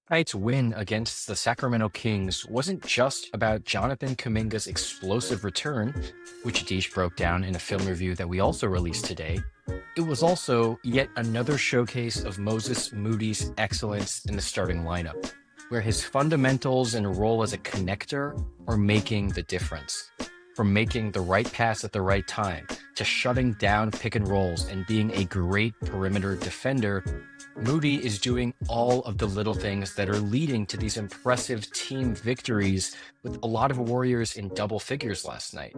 Tonight's win against the Sacramento Kings wasn't just about Jonathan Kuminga's explosive return, which Deesh broke down in a film review that we also released today. It was also yet another showcase of Moses Moody's excellence in the starting lineup, where his fundamentals and role as a connector are making the difference. From making the right pass at the right time to shutting down pick and rolls and being a great perimeter defender, Moody is doing all of the little things that are leading to these impressive team victories with a lot of Warriors in double figures last night.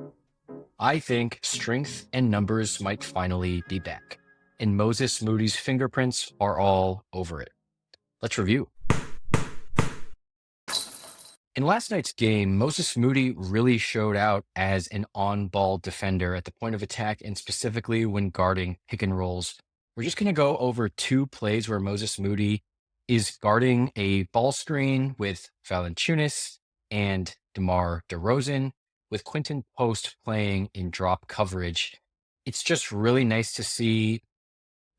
I think strength and numbers might finally be back, and Moses Moody's fingerprints are all over it. Let's review. In last night's game, Moses Moody really showed out as an on-ball defender at the point of attack and specifically when guarding pick and rolls. We're just going to go over two plays where Moses Moody is guarding a ball screen with Valanciunas and DeMar DeRozan, with Quentin Post playing in drop coverage. It's just really nice to see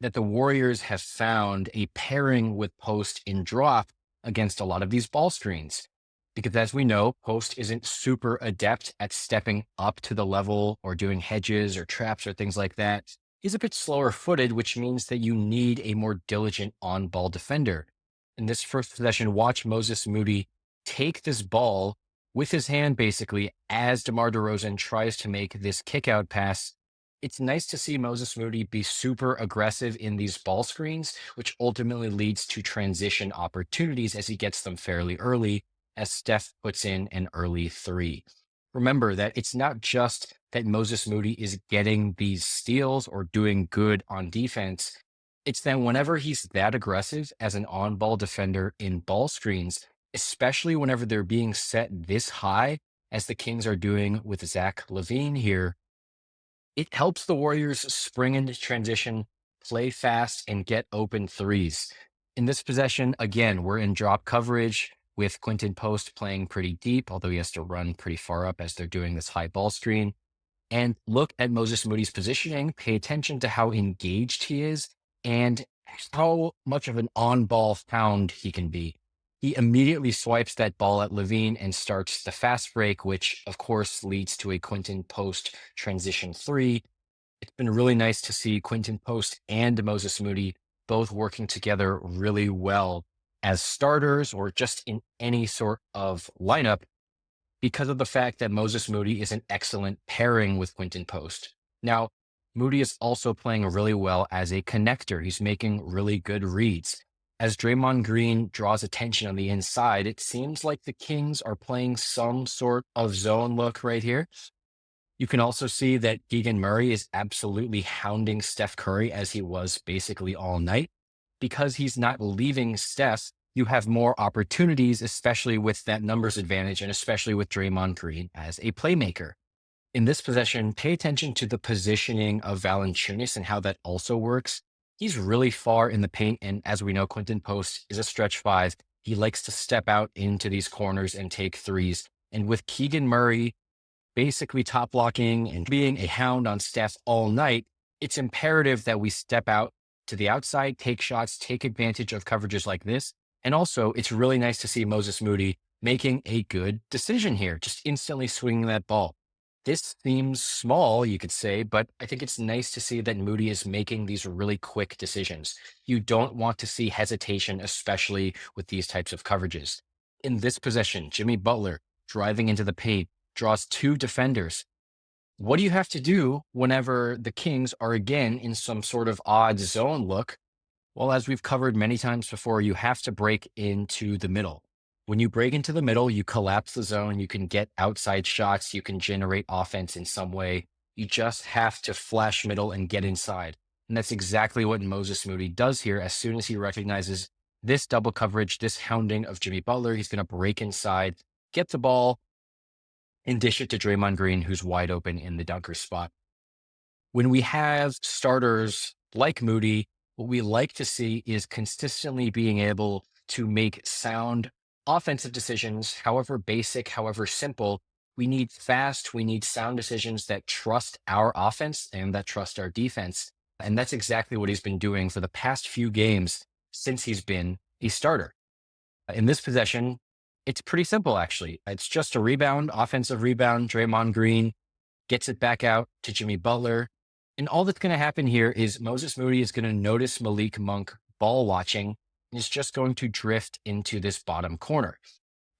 that the Warriors have found a pairing with Post in drop against a lot of these ball screens. Because as we know, Post isn't super adept at stepping up to the level or doing hedges or traps or things like that. He's a bit slower footed, which means that you need a more diligent on ball defender. In this first possession, watch Moses Moody take this ball with his hand basically as DeMar DeRozan tries to make this kick out pass. It's nice to see Moses Moody be super aggressive in these ball screens, which ultimately leads to transition opportunities as he gets them fairly early, as Steph puts in an early three. Remember that it's not just that Moses Moody is getting these steals or doing good on defense. It's that whenever he's that aggressive as an on-ball defender in ball screens, especially whenever they're being set this high, as the Kings are doing with Zach LaVine here, it helps the Warriors spring into transition, play fast, and get open threes. In this possession, again, we're in drop coverage with Quentin Post playing pretty deep, although he has to run pretty far up as they're doing this high ball screen. And look at Moses Moody's positioning. Pay attention to how engaged he is and how much of an on-ball hound he can be. He immediately swipes that ball at LaVine and starts the fast break, which of course leads to a Quentin Post transition three. It's been really nice to see Quentin Post and Moses Moody both working together really well as starters or just in any sort of lineup because of the fact that Moses Moody is an excellent pairing with Quentin Post. Now, Moody is also playing really well as a connector. He's making really good reads. As Draymond Green draws attention on the inside, it seems like the Kings are playing some sort of zone look right here. You can also see that Keegan Murray is absolutely hounding Steph Curry as he was basically all night. Because he's not leaving Steph, you have more opportunities, especially with that numbers advantage and especially with Draymond Green as a playmaker. In this possession, pay attention to the positioning of Valanciunas and how that also works. He's really far in the paint, and as we know, Quentin Post is a stretch five. He likes to step out into these corners and take threes. And with Keegan Murray basically top blocking and being a hound on Steph all night, it's imperative that we step out to the outside, take shots, take advantage of coverages like this. And also, it's really nice to see Moses Moody making a good decision here, just instantly swinging that ball. This seems small, you could say, but I think it's nice to see that Moody is making these really quick decisions. You don't want to see hesitation, especially with these types of coverages. In this possession, Jimmy Butler driving into the paint draws two defenders. What do you have to do whenever the Kings are again in some sort of odd zone look? Well, as we've covered many times before, you have to break into the middle. When you break into the middle, you collapse the zone, you can get outside shots, you can generate offense in some way. You just have to flash middle and get inside. And that's exactly what Moses Moody does here. As soon as he recognizes this double coverage, this hounding of Jimmy Butler, he's going to break inside, get the ball, and dish it to Draymond Green, who's wide open in the dunker spot. When we have starters like Moody, what we like to see is consistently being able to make sound offensive decisions, however basic, however simple. We need fast, we need sound decisions that trust our offense and that trust our defense. And that's exactly what he's been doing for the past few games since he's been a starter. In this possession, it's pretty simple, actually. It's just a rebound, offensive rebound. Draymond Green gets it back out to Jimmy Butler. And all that's going to happen here is Moses Moody is going to notice Malik Monk ball watching and is just going to drift into this bottom corner.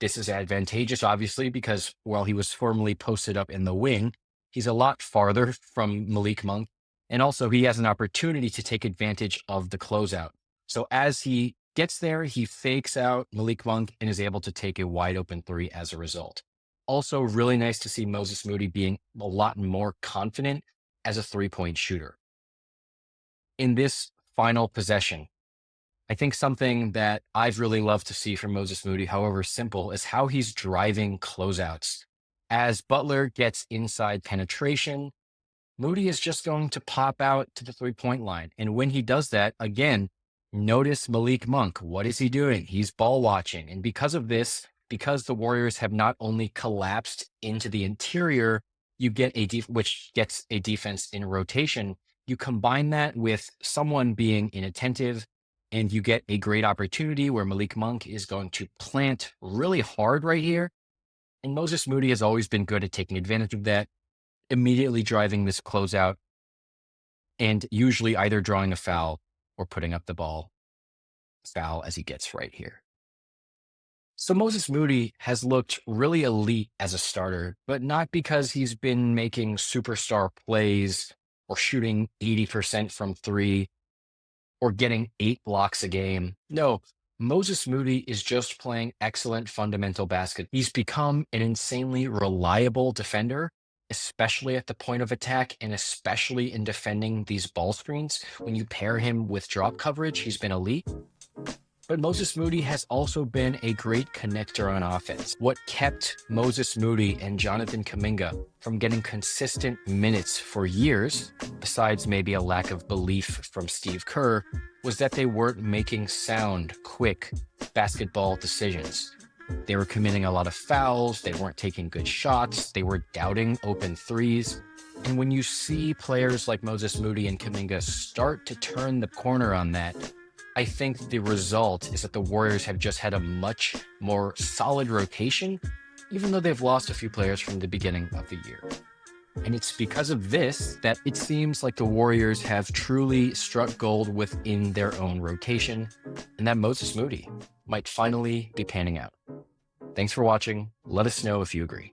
This is advantageous, obviously, because while he was formerly posted up in the wing, he's a lot farther from Malik Monk. And also, he has an opportunity to take advantage of the closeout. So as he gets there, he fakes out Malik Monk and is able to take a wide open three as a result. Also, really nice to see Moses Moody being a lot more confident as a three-point shooter. In this final possession, I think something that I've really loved to see from Moses Moody, however simple, is how he's driving closeouts. As Butler gets inside penetration, Moody is just going to pop out to the three-point line. And when he does that, again, notice Malik Monk. What is he doing? He's ball watching. And because of this, because the Warriors have not only collapsed into the interior, you get which gets a defense in rotation. You combine that with someone being inattentive, and you get a great opportunity where Malik Monk is going to plant really hard right here. And Moses Moody has always been good at taking advantage of that, immediately driving this closeout, and usually either drawing a foul or putting up the ball foul as he gets right here. So Moses Moody has looked really elite as a starter, but not because he's been making superstar plays or shooting 80% from three or getting 8 blocks a game. No, Moses Moody is just playing excellent fundamental basket. He's become an insanely reliable defender, especially at the point of attack and especially in defending these ball screens. When you pair him with drop coverage, he's been elite. But Moses Moody has also been a great connector on offense. What kept Moses Moody and Jonathan Kuminga from getting consistent minutes for years, besides maybe a lack of belief from Steve Kerr, was that they weren't making sound, quick basketball decisions. They were committing a lot of fouls. They weren't taking good shots. They were doubting open threes. And when you see players like Moses Moody and Kuminga start to turn the corner on that, I think the result is that the Warriors have just had a much more solid rotation, even though they've lost a few players from the beginning of the year. And it's because of this that it seems like the Warriors have truly struck gold within their own rotation, and that Moses Moody might finally be panning out. Thanks for watching. Let us know if you agree.